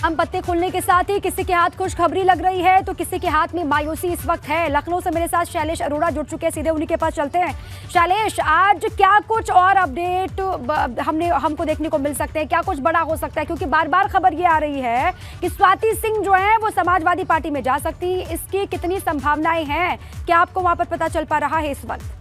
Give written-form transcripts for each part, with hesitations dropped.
हम पत्ते खुलने के साथ ही किसी के हाथ खुशखबरी लग रही है तो किसी के हाथ में मायूसी इस वक्त है। लखनऊ से मेरे साथ शैलेश अरोड़ा जुड़ चुके हैं, सीधे उन्हीं के पास चलते हैं। शैलेश, आज क्या कुछ और अपडेट हमको देखने को मिल सकते हैं? क्या कुछ बड़ा हो सकता है? क्योंकि बार बार खबर ये आ रही है कि स्वाति सिंह जो है वो समाजवादी पार्टी में जा सकती, इसकी कितनी संभावनाएं हैं? क्या आपको वहां पर पता चल पा रहा है इस वक्त?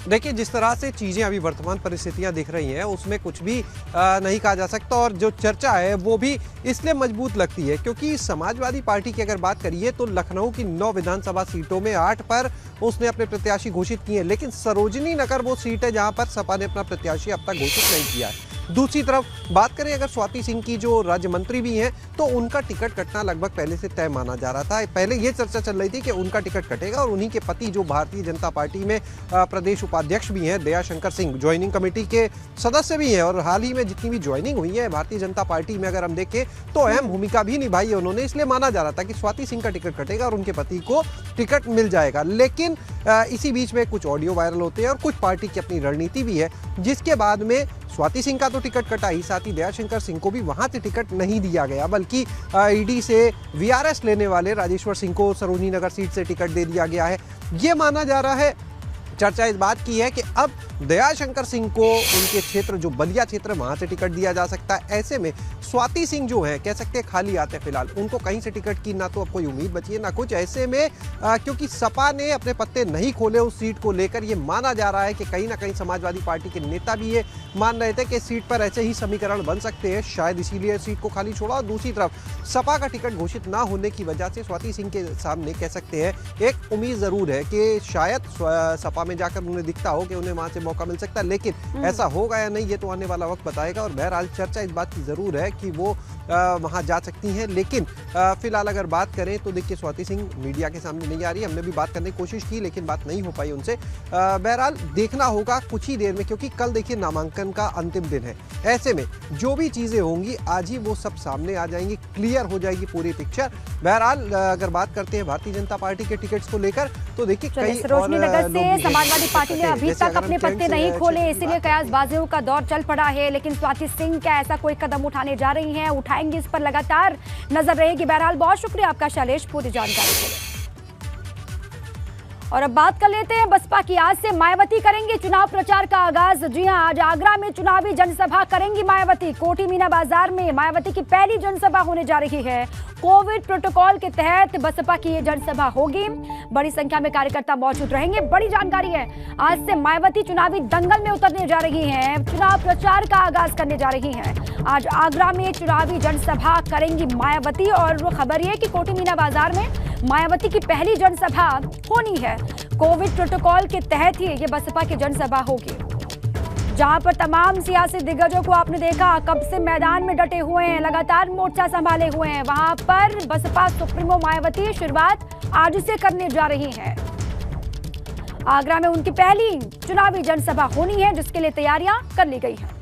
देखिए, जिस तरह से चीज़ें अभी वर्तमान परिस्थितियां दिख रही हैं उसमें कुछ भी नहीं कहा जा सकता, और जो चर्चा है वो भी इसलिए मजबूत लगती है क्योंकि समाजवादी पार्टी की अगर बात करिए तो लखनऊ की 9 विधानसभा सीटों में 8 पर उसने अपने प्रत्याशी घोषित किए हैं, लेकिन सरोजनी नगर वो सीट है जहां पर सपा ने अपना प्रत्याशी अब तक घोषित नहीं किया है। दूसरी तरफ बात करें अगर स्वाति सिंह की, जो राज्य मंत्री भी हैं, तो उनका टिकट कटना लगभग पहले से तय माना जा रहा था। पहले ये चर्चा चल रही थी कि उनका टिकट कटेगा, और उन्हीं के पति जो भारतीय जनता पार्टी में प्रदेश उपाध्यक्ष भी हैं, दयाशंकर सिंह, ज्वाइनिंग कमेटी के सदस्य भी हैं, और हाल ही में जितनी भी ज्वाइनिंग हुई है भारतीय जनता पार्टी में अगर हम देखें तो अहम भूमिका भी निभाई है उन्होंने, इसलिए माना जा रहा था कि स्वाति सिंह का टिकट कटेगा और उनके पति को टिकट मिल जाएगा। लेकिन इसी बीच में कुछ ऑडियो वायरल होते हैं और कुछ पार्टी की अपनी रणनीति भी है, जिसके बाद में स्वाति सिंह का तो टिकट कटा ही, साथ ही दयाशंकर सिंह को भी वहां से टिकट नहीं दिया गया, बल्कि ईडी से वीआरएस लेने वाले राजेश्वर सिंह को सरोजनी नगर सीट से टिकट दे दिया गया है। ये माना जा रहा है, चर्चा इस बात की है कि अब दयाशंकर सिंह को उनके क्षेत्र, जो बलिया क्षेत्र, वहां से टिकट दिया जा सकता है। ऐसे में स्वाति सिंह जो है, कह सकते हैं खाली आते हैं फिलहाल, उनको कहीं से टिकट की ना तो अब कोई उम्मीद बची है ना कुछ। ऐसे में क्योंकि सपा ने अपने पत्ते नहीं खोले उस सीट को लेकर, ये माना जा रहा है कि कहीं ना कहीं समाजवादी पार्टी के नेता भी ये मान रहे थे कि सीट पर ऐसे ही समीकरण बन सकते हैं, शायद इसीलिए सीट को खाली छोड़ा। और दूसरी तरफ सपा का टिकट घोषित ना होने की वजह से स्वाति सिंह के सामने, कह सकते हैं, एक उम्मीद जरूर है कि शायद सपा में जाकर उन्हें दिखता हो कि उन्हें वहां से मौका मिल सकता है, लेकिन ऐसा होगा या नहीं ये तो आने वाला वक्त बताएगा। और बहरहाल चर्चा इस बात की जरूर है कि वो वहां जा सकती हैं, लेकिन फिलहाल अगर बात करें तो देखिए स्वाति सिंह मीडिया के सामने नहीं आ रही। हमने भी बात करने की कोशिश की लेकिन बात नहीं हो पाई उनसे। बहरहाल देखना होगा कुछ ही देर में, क्योंकि कल देखिए नामांकन का अंतिम दिन है। ऐसे में जो भी चीजें होंगी आज ही वो सब सामने आ जाएंगी, क्लियर हो जाएगी पूरी पिक्चर। बहरहाल अगर बात करते हैं भारतीय जनता पार्टी के टिकट्स को लेकर तो देखिए कई सरोजनी नगर से समाजवादी पार्टी ने अभी तक अपने पत्ते नहीं खोले, इसीलिए कयासबाजियों का दौर चल पड़ा है। लेकिन स्वाति सिंह क्या ऐसा कोई कदम उठाने जा रही हैं, उठाएंगे, इस पर लगातार नजर रहेगी। बहरहाल बहुत शुक्रिया आपका शैलेश पूरी जानकारी के लिए। और अब बात कर लेते हैं बसपा की। आज से मायावती करेंगे चुनाव प्रचार का आगाज। जी हां, आज आगरा में चुनावी जनसभा करेंगी मायावती। कोठी मीना बाजार में मायावती की पहली जनसभा होने जा रही है। कोविड प्रोटोकॉल के तहत बसपा की ये जनसभा होगी। बड़ी संख्या में कार्यकर्ता मौजूद रहेंगे। बड़ी जानकारी है, आज से मायावती चुनावी दंगल में उतरने जा रही हैं, चुनाव प्रचार का आगाज करने जा रही हैं। आज आगरा में चुनावी जनसभा करेंगी मायावती, और वो खबर ये कि कोठी मीना बाजार में मायावती की पहली जनसभा होनी है। कोविड प्रोटोकॉल के तहत ही ये बसपा की जनसभा होगी, जहां पर तमाम सियासी दिग्गजों को आपने देखा कब से मैदान में डटे हुए हैं, लगातार मोर्चा संभाले हुए हैं। वहां पर बसपा सुप्रीमो मायावती शुरुआत आज से करने जा रही हैं। आगरा में उनकी पहली चुनावी जनसभा होनी है, जिसके लिए तैयारियां कर ली गई हैं।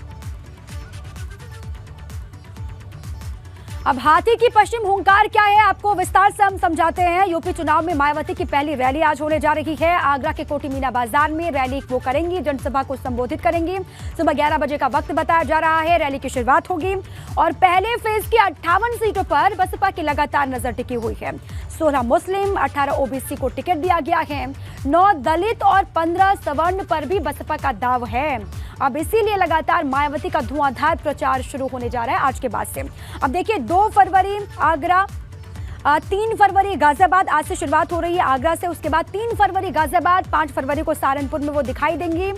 अब हाथी की पश्चिम हुंकार क्या है, आपको विस्तार से हम समझाते हैं। यूपी चुनाव में मायावती की पहली रैली आज होने जा रही है। आगरा के कोठी मीना बाजार में रैली वो करेंगी, जनसभा को संबोधित करेंगी। सुबह 11 बजे का वक्त बताया जा रहा है, रैली की शुरुआत होगी। और पहले फेज की 58 सीटों पर बसपा की लगातार नजर टिकी हुई है। 16 मुस्लिम, 18 ओबीसी को टिकट दिया गया है। 9 दलित और 15 सवर्ण पर भी बसपा का दाव है। अब इसीलिए लगातार मायावती का धुआंधार प्रचार शुरू होने जा रहा है आज के बाद से। अब देखिए 2 फरवरी आगरा, 3 फरवरी गाजियाबाद, आज से शुरुआत हो रही है आगरा से। उसके बाद 3 फरवरी गाजियाबाद, 5 फरवरी को सहारनपुर में वो दिखाई देंगी।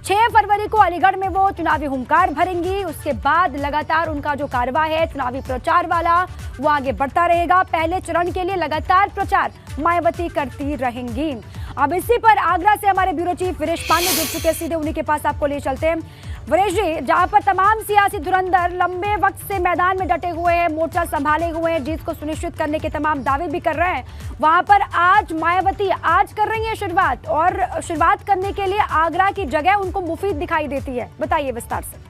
6 फरवरी को अलीगढ़ में वो चुनावी हुंकार भरेंगी। उसके बाद लगातार उनका जो कारवा है चुनावी प्रचार वाला, वो आगे बढ़ता रहेगा। पहले चरण के लिए लगातार प्रचार मायावती करती रहेंगी। अब इसी पर आगरा से हमारे ब्यूरो चीफ वीरेश पांडे जुड़ चुके हैं, सीधे उन्हीं के पास आपको ले चलते हैं। वीरेश जी, जहां पर तमाम सियासी धुरंधर लंबे वक्त से मैदान में डटे हुए हैं, मोर्चा संभाले हुए हैं, जीत को सुनिश्चित करने के तमाम दावे भी कर रहे हैं, वहां पर आज मायावती आज कर रही है शुरुआत, और शुरुआत करने के लिए आगरा की जगह उनको मुफीद दिखाई देती है। बताइए विस्तार से।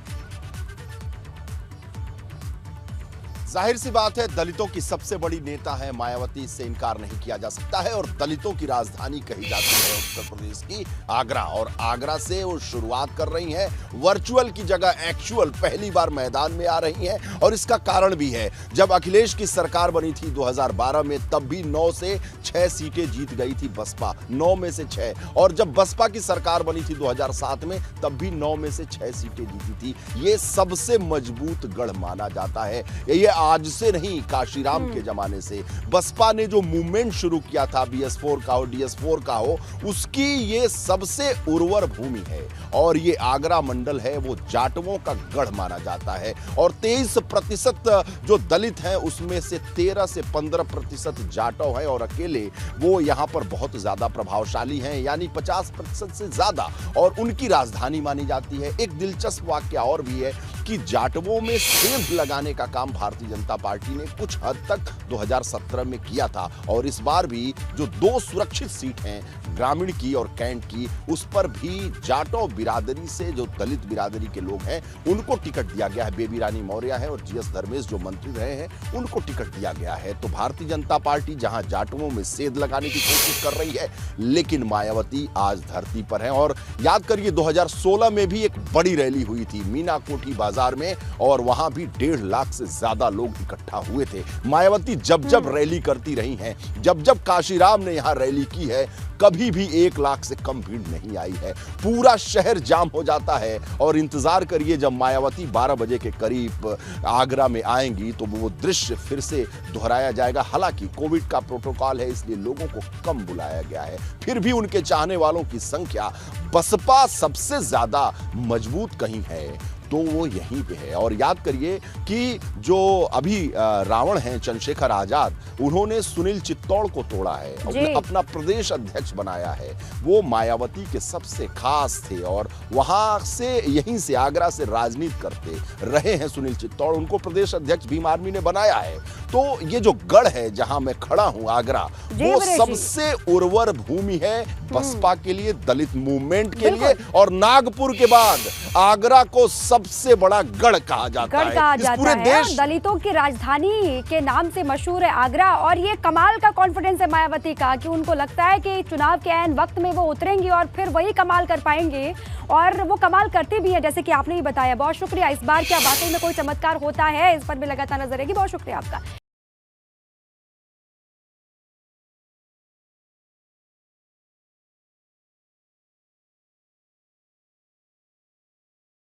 जाहिर सी बात है, दलितों की सबसे बड़ी नेता है मायावती, इससे इनकार नहीं किया जा सकता है। और दलितों की राजधानी कही जाती है उत्तर प्रदेश की आगरा, और आगरा से वो शुरुआत कर रही है वर्चुअल की जगह एक्चुअल, पहली बार मैदान में आ रही हैं। और इसका कारण भी है, जब अखिलेश की सरकार बनी थी 2012 में, तब भी 9 से 6 सीटें जीत गई थी बसपा, 9 में से 6। और जब बसपा की सरकार बनी थी 2007 में, तब भी 9 में से 6 सीटें जीती थी। ये सबसे मजबूत गढ़ माना जाता है। ये आज से नहीं, काशीराम के जमाने से बसपा ने जो मूवमेंट शुरू किया था, BS4 का हो, DS4 का हो, उसकी ये सबसे उर्वर भूमि है। और ये आगरा मंडल है, वो जाटवों का गढ़ माना जाता है। और 23% जो दलित हैं, उसमें से 13 से 15% जाटव हैं, और अकेले वो यहां पर बहुत ज्यादा प्रभावशाली हैं, यानी 50% से ज्यादा, और उनकी राजधानी मानी जाती है। एक दिलचस्प वाक्य और भी है कि जाटवों में सेंध लगाने का काम भारतीय जनता पार्टी ने कुछ हद तक 2017 में किया था। और इस बार भी जो 2 सुरक्षित सीट हैं, ग्रामीण की और कैंट की, उस पर भी जाटव बिरादरी से, जो दलित बिरादरी के लोग हैं, उनको टिकट दिया गया है। बेबी रानी मौर्य है और GS धर्मेश जो मंत्री रहे हैं, उनको टिकट दिया गया है। तो भारतीय जनता पार्टी जहां जाटवों में सेंध लगाने की कोशिश कर रही है, लेकिन मायावती आज धरती पर है। और याद करिए, 2016 में भी एक बड़ी रैली हुई थी मीना कोठी बाजार में, और वहां भी 1.5 लाख से ज्यादा लोग इकट्ठा हुए थे। मायावती जब जब रैली करती रही हैं, जब जब काशीराम ने यहां रैली की है, कभी भी 1 लाख से कम भीड़ नहीं आई है। पूरा शहर जाम हो जाता है। और इंतजार करिए, जब मायावती 12 बजे के करीब आगरा में आएंगी, तो वो दृश्य फिर से दोहराया जाएगा। हालांकि कोविड का प्रोटोकॉल है, इसलिए लोगों को कम बुलाया गया है। फिर भी उनके चाहने वालों की संख्या बसपा सबसे ज्यादा मजबूत कहीं है तो वो यहीं पे है। और याद करिए कि जो अभी रावण हैं चंद्रशेखर आजाद, उन्होंने सुनील चित्तौड़ को तोड़ा है, अपना प्रदेश अध्यक्ष बनाया है। वो मायावती के सबसे खास थे, और वहां से, यहीं से, आगरा से राजनीति करते रहे हैं सुनील चित्तौड़। उनको प्रदेश अध्यक्ष भीम आर्मी ने बनाया है। तो ये जो गढ़ है जहां मैं खड़ा हूं, आगरा, वो सबसे उर्वर भूमि है बसपा के लिए, दलित मूवमेंट के लिए। और नागपुर के बाद आगरा को सबसे बड़ा गढ़ कहा जाता है इस पूरे देश। दलितों की राजधानी के नाम से मशहूर है आगरा। और ये कमाल का कॉन्फिडेंस है मायावती का कि उनको लगता है कि चुनाव के ऐन वक्त में वो उतरेंगी और फिर वही कमाल कर पाएंगे, और वो कमाल करते भी है, जैसे कि आपने भी बताया। बहुत शुक्रिया। इस बार क्या वाकई में कोई चमत्कार होता है, इस पर भी लगातार नजर रहेगी। बहुत शुक्रिया आपका।